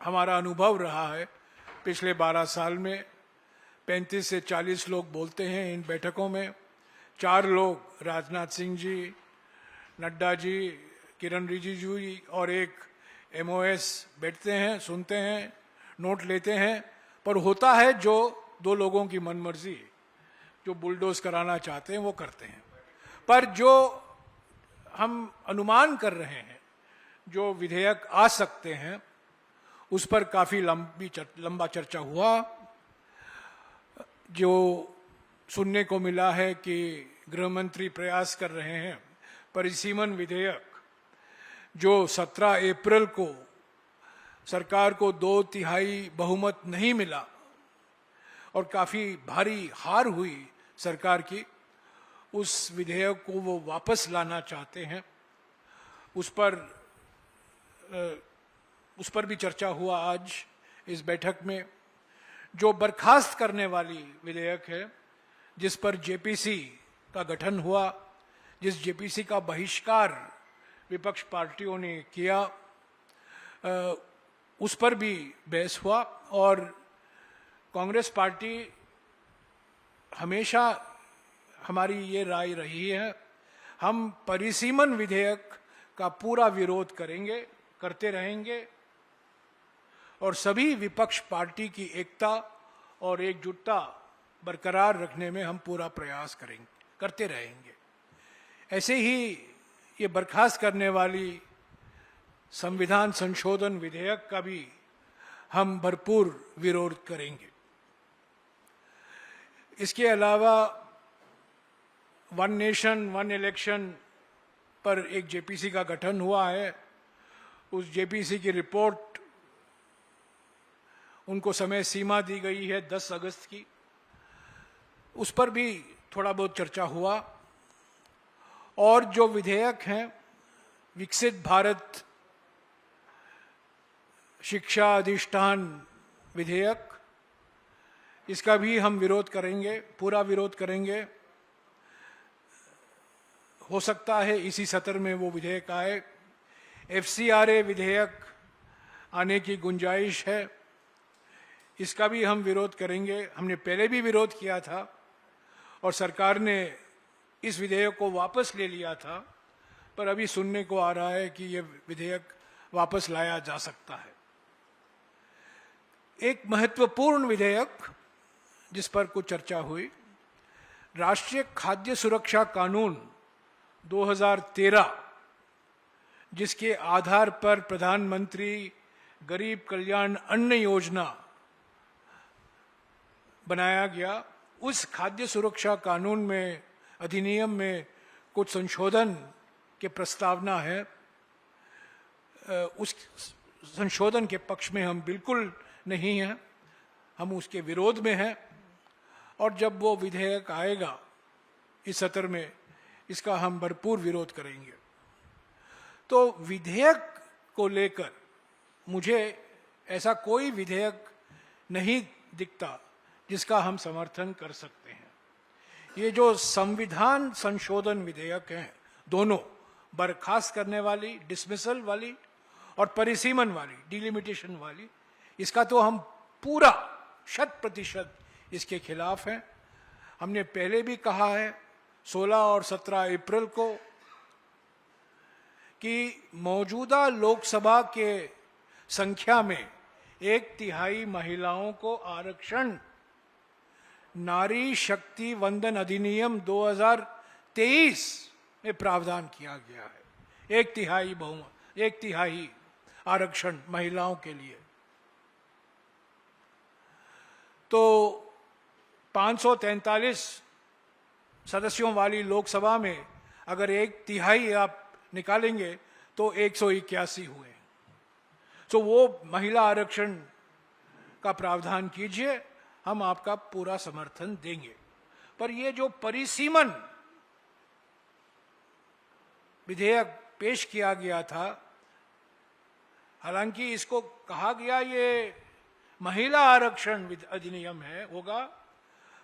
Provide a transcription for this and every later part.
हमारा अनुभव रहा है पिछले 12 साल में 35 से 40 लोग बोलते हैं इन बैठकों में। 4 लोग राजनाथ सिंह जी, नड्डा जी, किरण रिजिजू जी और एक MOS बैठते हैं, सुनते हैं, नोट लेते हैं, पर होता है जो 2 लोगों की मनमर्जी, जो बुलडोज कराना चाहते हैं वो करते हैं। पर जो हम अनुमान कर रहे हैं जो विधेयक आ सकते हैं उस पर काफी लंबा चर्चा हुआ। जो सुनने को मिला है कि गृह मंत्री प्रयास कर रहे हैं परिसीमन विधेयक, जो 17 अप्रैल को सरकार को 2/3 बहुमत नहीं मिला और काफी भारी हार हुई सरकार की, उस विधेयक को वो वापस लाना चाहते हैं। उस पर भी चर्चा हुआ आज इस बैठक में। जो बर्खास्त करने वाली विधेयक है, जिस पर JPC का गठन हुआ, जिस JPC का बहिष्कार विपक्ष पार्टियों ने किया, उस पर भी बहस हुआ। और कांग्रेस पार्टी हमेशा हमारी ये राय रही है, हम परिसीमन विधेयक का पूरा विरोध करेंगे, करते रहेंगे और सभी विपक्ष पार्टी की एकता और एकजुटता बरकरार रखने में हम पूरा प्रयास करेंगे, करते रहेंगे। ऐसे ही ये बर्खास्त करने वाली संविधान संशोधन विधेयक का भी हम भरपूर विरोध करेंगे। इसके अलावा वन नेशन वन इलेक्शन पर एक JPC का गठन हुआ है। उस JPC की रिपोर्ट, उनको समय सीमा दी गई है 10 अगस्त की, उस पर भी थोड़ा बहुत चर्चा हुआ। और जो विधेयक हैं, विकसित भारत शिक्षा अधिष्ठान विधेयक, इसका भी हम विरोध करेंगे, पूरा विरोध करेंगे। हो सकता है इसी सत्र में वो विधेयक आए। FCRA विधेयक आने की गुंजाइश है, इसका भी हम विरोध करेंगे। हमने पहले भी विरोध किया था और सरकार ने इस विधेयक को वापस ले लिया था, पर अभी सुनने को आ रहा है कि ये विधेयक वापस लाया जा सकता है। एक महत्वपूर्ण विधेयक जिस पर कुछ चर्चा हुई, राष्ट्रीय खाद्य सुरक्षा कानून 2013, जिसके आधार पर प्रधानमंत्री गरीब कल्याण अन्न योजना बनाया गया। उस खाद्य सुरक्षा कानून में, अधिनियम में कुछ संशोधन के प्रस्तावना है। उस संशोधन के पक्ष में हम बिल्कुल नहीं हैं, हम उसके विरोध में हैं। और जब वो विधेयक आएगा इस सत्र में, इसका हम भरपूर विरोध करेंगे। तो विधेयक को लेकर मुझे ऐसा कोई विधेयक नहीं दिखता जिसका हम समर्थन कर सकते हैं। ये जो संविधान संशोधन विधेयक हैं, दोनों, बर्खास्त करने वाली, डिसमिसल वाली और परिसीमन वाली, डिलिमिटेशन वाली, इसका तो हम पूरा 100% इसके खिलाफ हैं। हमने पहले भी कहा है 16 और 17 अप्रैल को कि मौजूदा लोकसभा के संख्या में 1/3 महिलाओं को आरक्षण नारी शक्ति वंदन अधिनियम 2023 में प्रावधान किया गया है। 1/3 बहुमत, 1/3 आरक्षण महिलाओं के लिए। तो 543 सदस्यों वाली लोकसभा में अगर 1/3 आप निकालेंगे तो 181 हुए। तो वो महिला आरक्षण का प्रावधान कीजिए, हम आपका पूरा समर्थन देंगे। पर ये जो परिसीमन विधेयक पेश किया गया था, हालांकि इसको कहा गया ये महिला आरक्षण अधिनियम है, होगा,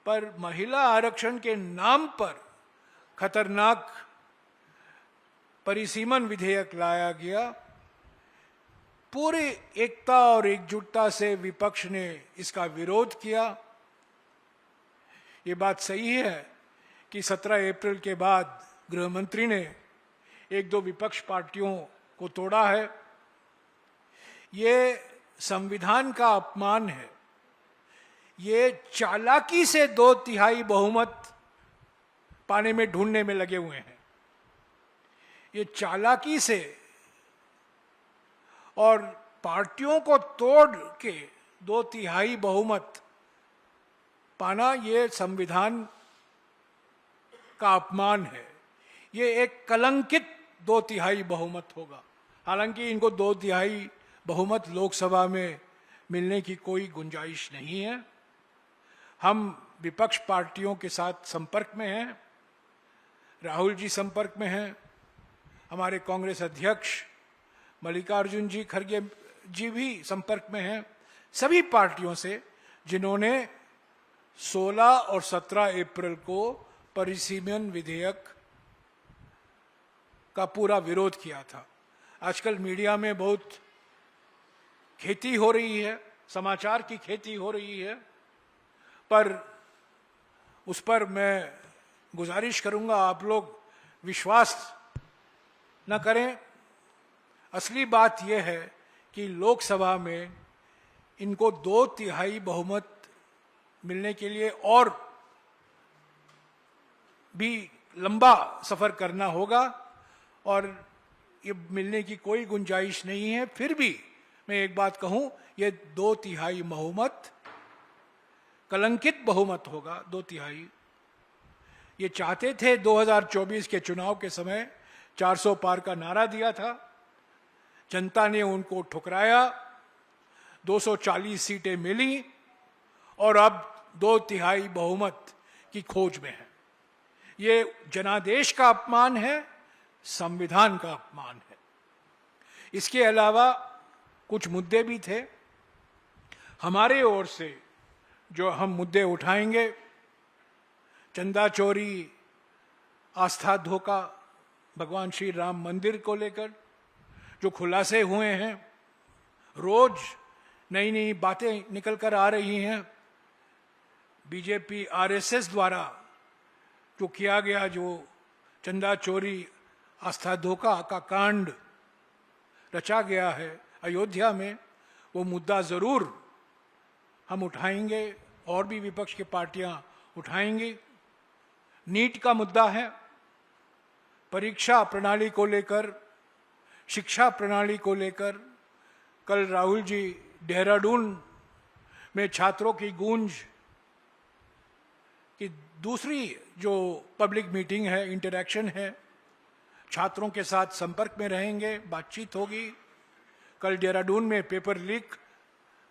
पर महिला आरक्षण के नाम पर खतरनाक परिसीमन विधेयक लाया गया। पूरी एकता और एकजुटता से विपक्ष ने इसका विरोध किया। ये बात सही है कि 17 अप्रैल के बाद गृह मंत्री ने एक दो विपक्ष पार्टियों को तोड़ा है। ये संविधान का अपमान है। ये चालाकी से 2/3 बहुमत पाने में ढूंढने में लगे हुए हैं। ये चालाकी से और पार्टियों को तोड़ के 2/3 बहुमत पाना, ये संविधान का अपमान है। ये एक कलंकित 2/3 बहुमत होगा। हालांकि इनको 2/3 बहुमत लोकसभा में मिलने की कोई गुंजाइश नहीं है। हम विपक्ष पार्टियों के साथ संपर्क में हैं। राहुल जी संपर्क में हैं, हमारे कांग्रेस अध्यक्ष मल्लिकार्जुन जी खड़गे जी भी संपर्क में हैं, सभी पार्टियों से जिन्होंने 16 और 17 अप्रैल को परिसीमन विधेयक का पूरा विरोध किया था। आजकल मीडिया में बहुत खेती हो रही है, समाचार की खेती हो रही है, पर उस पर मैं गुजारिश करूंगा आप लोग विश्वास न करें। असली बात यह है कि लोकसभा में इनको 2/3 बहुमत मिलने के लिए और भी लंबा सफर करना होगा और ये मिलने की कोई गुंजाइश नहीं है। फिर भी मैं एक बात कहूं, ये 2/3 बहुमत कलंकित बहुमत होगा। 2/3 ये चाहते थे 2024 के चुनाव के समय 400 पार का नारा दिया था, जनता ने उनको ठुकराया, 240 सीटें मिली और अब 2/3 बहुमत की खोज में है। ये जनादेश का अपमान है, संविधान का अपमान है। इसके अलावा कुछ मुद्दे भी थे हमारे ओर से जो हम मुद्दे उठाएंगे। चंदा चोरी, आस्था धोखा, भगवान श्री राम मंदिर को लेकर जो खुलासे हुए हैं, रोज नई नई बातें निकल कर आ रही हैं। बीजेपी आरएसएस द्वारा जो किया गया, जो चंदा चोरी आस्था धोखा का कांड रचा गया है अयोध्या में, वो मुद्दा जरूर हम उठाएंगे और भी विपक्ष की पार्टियां उठाएंगी। नीट का मुद्दा है, परीक्षा प्रणाली को लेकर, शिक्षा प्रणाली को लेकर। कल राहुल जी देहरादून में छात्रों की गूंज की दूसरी जो पब्लिक मीटिंग है, इंटरैक्शन है, छात्रों के साथ संपर्क में रहेंगे, बातचीत होगी। कल देहरादून में पेपर लीक,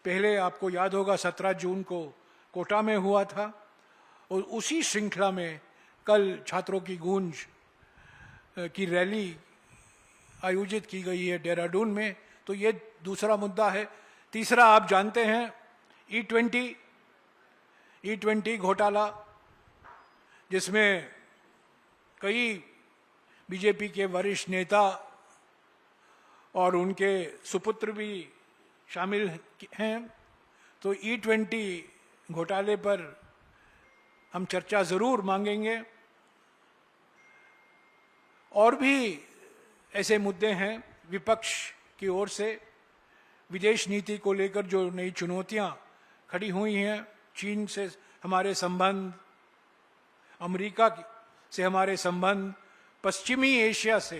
पहले आपको याद होगा 17 जून को कोटा में हुआ था, और उसी श्रृंखला में कल छात्रों की गूंज की रैली आयोजित की गई है देहरादून में। तो ये दूसरा मुद्दा है। तीसरा, आप जानते हैं E20 घोटाला, जिसमें कई बीजेपी के वरिष्ठ नेता और उनके सुपुत्र भी शामिल हैं। तो E20 घोटाले पर हम चर्चा जरूर मांगेंगे। और भी ऐसे मुद्दे हैं विपक्ष की ओर से। विदेश नीति को लेकर जो नई चुनौतियां खड़ी हुई हैं, चीन से हमारे संबंध, अमेरिका से हमारे संबंध, पश्चिमी एशिया से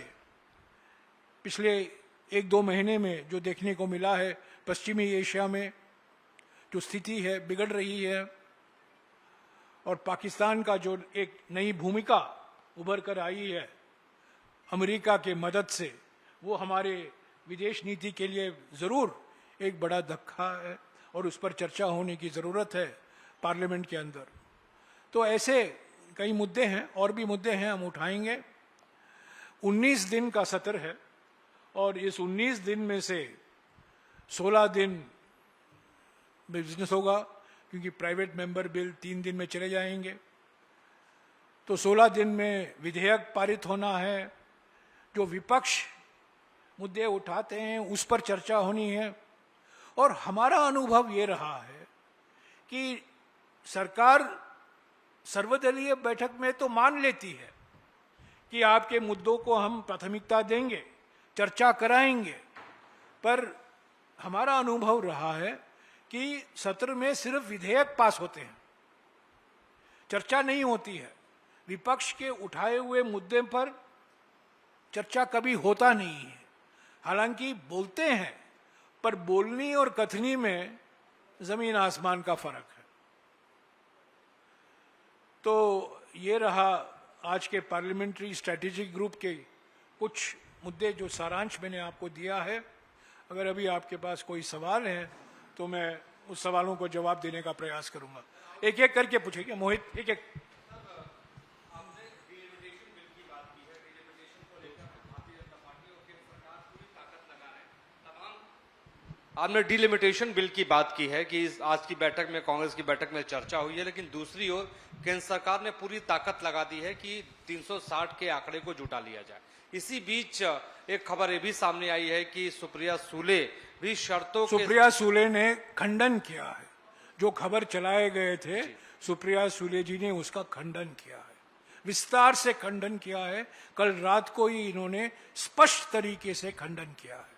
पिछले 1-2 महीने में जो देखने को मिला है, पश्चिमी एशिया में जो स्थिति है बिगड़ रही है, और पाकिस्तान का जो एक नई भूमिका उभर कर आई है अमेरिका के मदद से, वो हमारे विदेश नीति के लिए जरूर एक बड़ा धक्का है और उस पर चर्चा होने की जरूरत है पार्लियामेंट के अंदर। तो ऐसे कई मुद्दे हैं, और भी मुद्दे हैं, हम उठाएंगे। 19 दिन का सत्र है और इस 19 दिन में से 16 दिन बिजनेस होगा, क्योंकि प्राइवेट मेंबर बिल 3 दिन में चले जाएंगे। तो 16 दिन में विधेयक पारित होना है। जो विपक्ष मुद्दे उठाते हैं, उस पर चर्चा होनी है। और हमारा अनुभव ये रहा है कि सरकार सर्वदलीय बैठक में तो मान लेती है कि आपके मुद्दों को हम प्राथमिकता देंगे, चर्चा कराएंगे, पर हमारा अनुभव रहा है कि सत्र में सिर्फ विधेयक पास होते हैं, चर्चा नहीं होती है। विपक्ष के उठाए हुए मुद्दे पर चर्चा कभी होता नहीं है। हालांकि बोलते हैं, पर बोलनी और कथनी में जमीन आसमान का फर्क है। तो ये रहा आज के पार्लियामेंट्री स्ट्रेटेजिक ग्रुप के कुछ मुद्दे जो सारांश मैंने आपको दिया है। अगर अभी आपके पास कोई सवाल है तो मैं उस सवालों को जवाब देने का प्रयास करूंगा। एक एक करके पूछेंगे। मोहित, एक एक। आपने डिलिमिटेशन बिल की बात की है कि आज की बैठक में, कांग्रेस की बैठक में चर्चा हुई है, लेकिन दूसरी ओर केंद्र सरकार ने पूरी ताकत लगा दी है कि 360 के आंकड़े को जुटा लिया जाए। इसी बीच एक खबर ये भी सामने आई है कि सुप्रिया सूले भी शर्तों सुप्रिया सूले ने खंडन किया है। जो खबर चलाए गए थे, सुप्रिया सूले जी ने उसका खंडन किया है, विस्तार से खंडन किया है। कल रात को ही इन्होंने स्पष्ट तरीके से खंडन किया है।